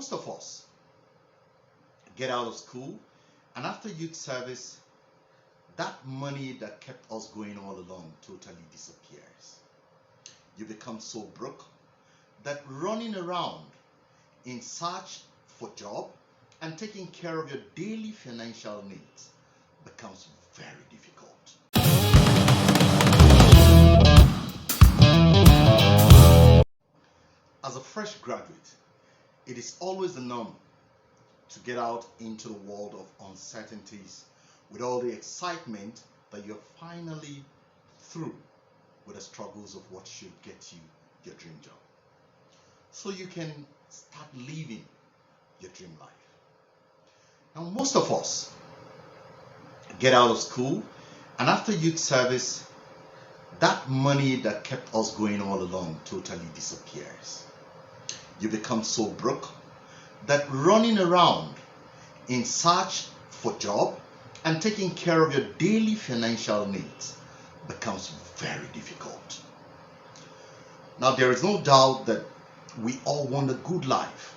most of us get out of school, and after youth service, that money that kept us going all along totally disappears. You become so broke that running around in search for job and taking care of your daily financial needs becomes very difficult. As a fresh graduate, it is always the norm to get out into the world of uncertainties with all the excitement that you're finally through with the struggles of what should get you your dream job. So you can start living your dream life. Now, most of us get out of school, and after youth service, that money that kept us going all along totally disappears. You become so broke that running around in search for job and taking care of your daily financial needs becomes very difficult. Now, there is no doubt that we all want a good life,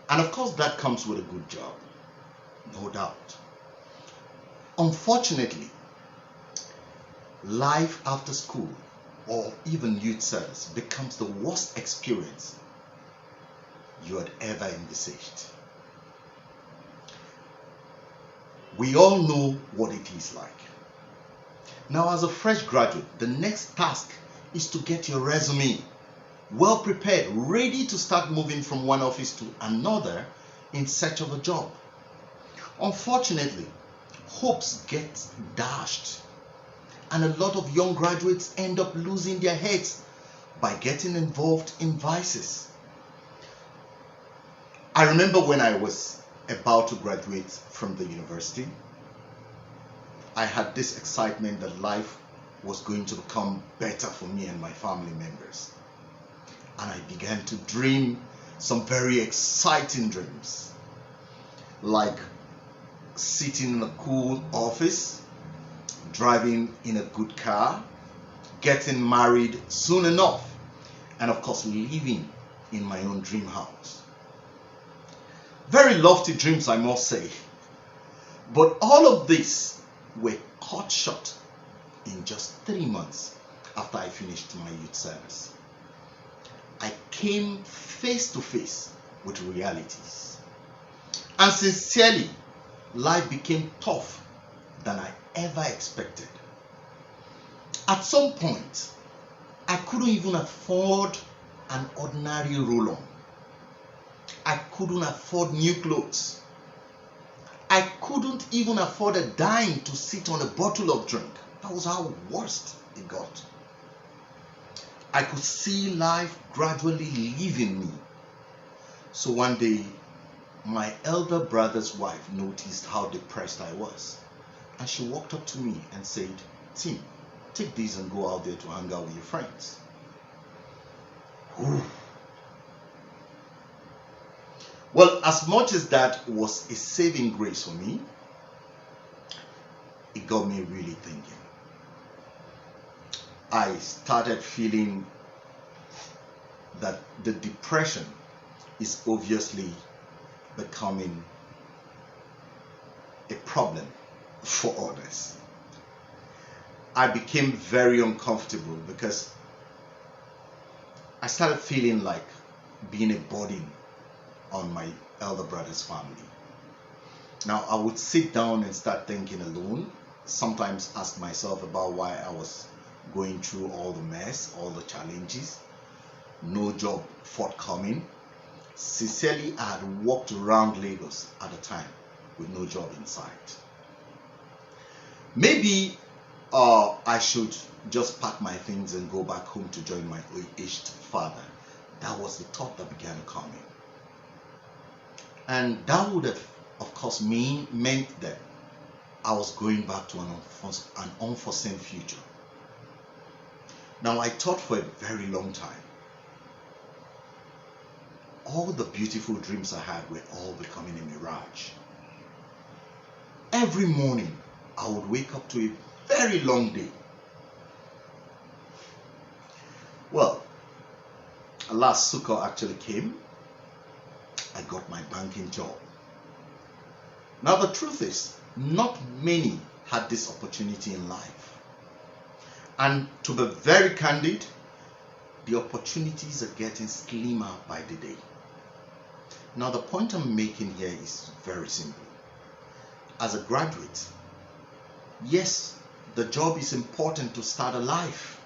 and of course that comes with a good job, no doubt. Unfortunately, life after school or even youth service becomes the worst experience you had ever envisaged. We all know what it is like. Now, as a fresh graduate, the next task is to get your resume well prepared, ready to start moving from one office to another in search of a job. Unfortunately, hopes get dashed, and a lot of young graduates end up losing their heads by getting involved in vices. I remember when I was about to graduate from the university, I had this excitement that life was going to become better for me and my family members. And I began to dream some very exciting dreams, like sitting in a cool office, driving in a good car, getting married soon enough, and of course living in my own dream house. Very lofty dreams, I must say. But all of this were cut short in just 3 months after I finished my youth service. I came face to face with realities. And sincerely, life became tougher than I ever expected. At some point, I couldn't even afford an ordinary roll-on. I couldn't afford new clothes. I couldn't even afford a dime to sit on a bottle of drink. That was how worst it got. I could see life gradually leaving me. So one day, my elder brother's wife noticed how depressed I was. And she walked up to me and said, "Tim, take these and go out there to hang out with your friends." Whew. Well, as much as that was a saving grace for me, it got me really thinking. I started feeling that the depression is obviously becoming a problem for others. I became very uncomfortable because I started feeling like being a burden on my elder brother's family. Now, I would sit down and start thinking alone, sometimes ask myself about why I was going through all the mess, all the challenges, no job forthcoming. Sincerely, I had walked around Lagos at the time with no job in sight. Maybe I should just pack my things and go back home to join my aged father. That was the thought that began to come in. And that would have, of course, meant that I was going back to an unforeseen future. Now, I thought for a very long time. All the beautiful dreams I had were all becoming a mirage. Every morning, I would wake up to a very long day. Well, last Sukkot actually came, I got my banking job. Now the truth is, not many had this opportunity in life. And to be very candid, the opportunities are getting slimmer by the day. Now the point I'm making here is very simple. As a graduate, yes, the job is important to start a life.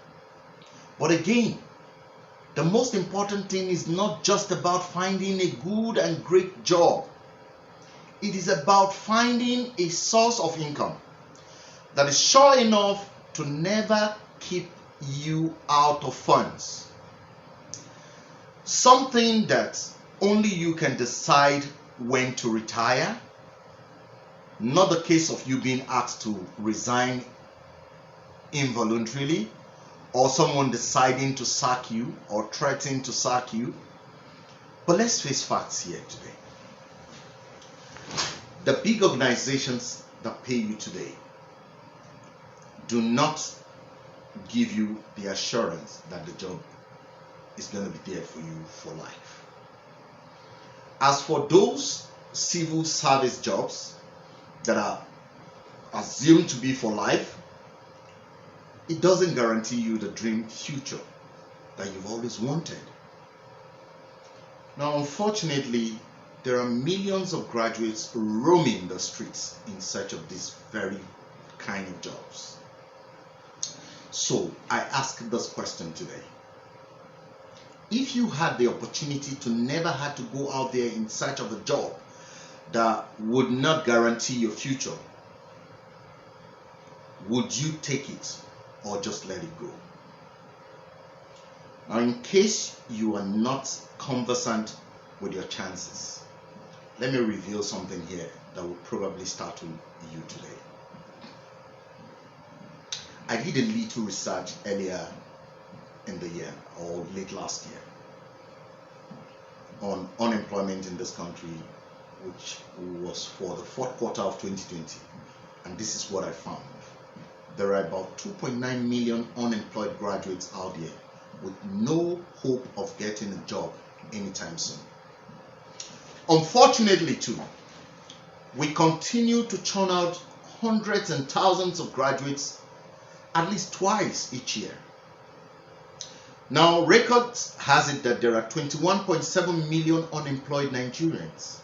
But again, the most important thing is not just about finding a good and great job. It is about finding a source of income that is sure enough to never keep you out of funds. Something that only you can decide when to retire. Not the case of you being asked to resign involuntarily, or someone deciding to sack you or threatening to sack you. But let's face facts here today. The big organizations that pay you today do not give you the assurance that the job is going to be there for you for life. As for those civil service jobs that are assumed to be for life, it doesn't guarantee you the dream future that you've always wanted. Now, unfortunately, there are millions of graduates roaming the streets in search of this very kind of jobs. So, I ask this question today. If you had the opportunity to never have to go out there in search of a job that would not guarantee your future, would you take it or just let it go? Now, in case you are not conversant with your chances, let me reveal something here that will probably startle you today. I did a little research earlier in the year, or late last year, on unemployment in this country, which was for the fourth quarter of 2020. And this is what I found. There are about 2.9 million unemployed graduates out there with no hope of getting a job anytime soon. Unfortunately, too, we continue to churn out hundreds and thousands of graduates at least twice each year. Now, records has it that there are 21.7 million unemployed Nigerians.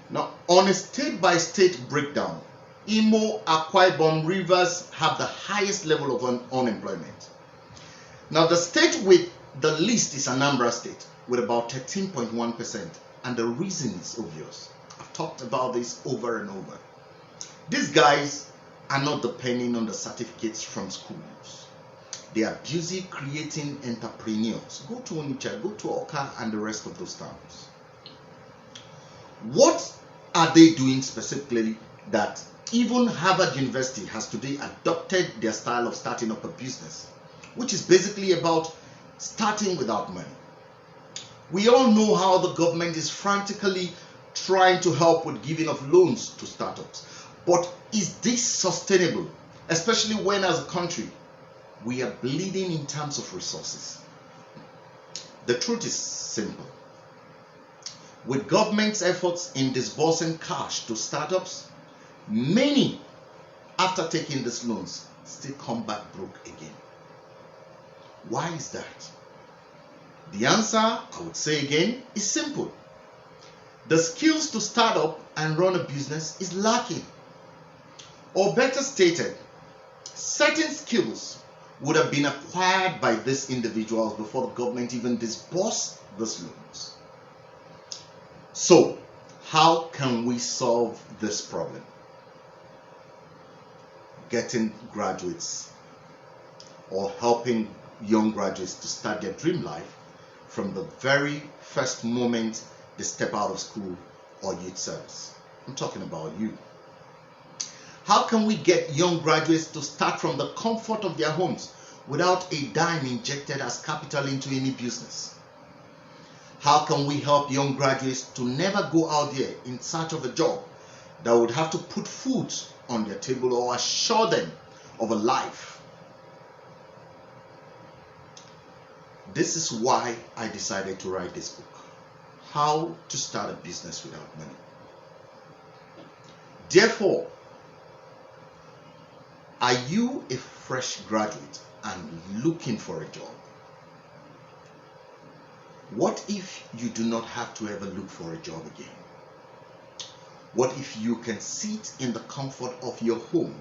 Now, on a state-by-state breakdown, Imo, Akwa Ibom, Rivers have the highest level of unemployment. Now, the state with the least is Anambra State, with about 13.1%. And the reason is obvious. I've talked about this over and over. These guys are not depending on the certificates from schools. They are busy creating entrepreneurs. Go to Onitsha, go to Oka, and the rest of those towns. What are they doing specifically that even Harvard University has today adopted their style of starting up a business, which is basically about starting without money? We all know how the government is frantically trying to help with giving of loans to startups. But is this sustainable, especially when as a country we are bleeding in terms of resources? The truth is simple. With government's efforts in disbursing cash to startups, many, after taking these loans, still come back broke again. Why is that? The answer, I would say again, is simple. The skills to start up and run a business is lacking. Or better stated, certain skills would have been acquired by these individuals before the government even disbursed these loans. So, how can we solve this problem? Getting graduates or helping young graduates to start their dream life from the very first moment they step out of school or youth service. I'm talking about you. How can we get young graduates to start from the comfort of their homes without a dime injected as capital into any business? How can we help young graduates to never go out there in search of a job that would have to put food on their table or assure them of a life? This is why I decided to write this book. how to start a business without money. Therefore, are you a fresh graduate and looking for a job? What if you do not have to ever look for a job again? What if you can sit in the comfort of your home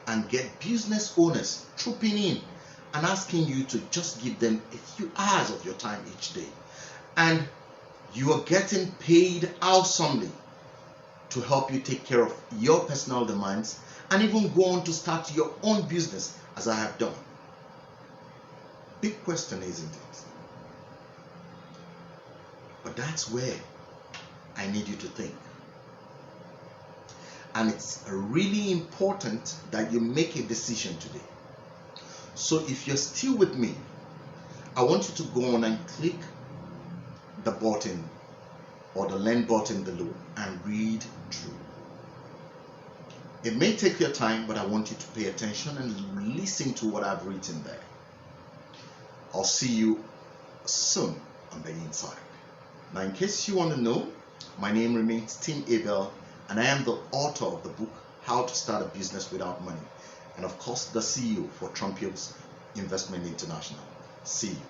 and get business owners trooping in and asking you to just give them a few hours of your time each day, and you are getting paid handsomely to help you take care of your personal demands and even go on to start your own business, as I have done? Big question, isn't it? But that's where I need you to think. And it's really important that you make a decision today. So if you're still with me, I want you to go on and click the button or the learn button below and read through. It may take your time, but I want you to pay attention and listen to what I've written there. I'll see you soon on the inside. Now, in case you want to know, my name remains Tim Abel, and I am the author of the book, How to Start a Business Without Money, and of course the CEO for Trumpios Investment International. See you.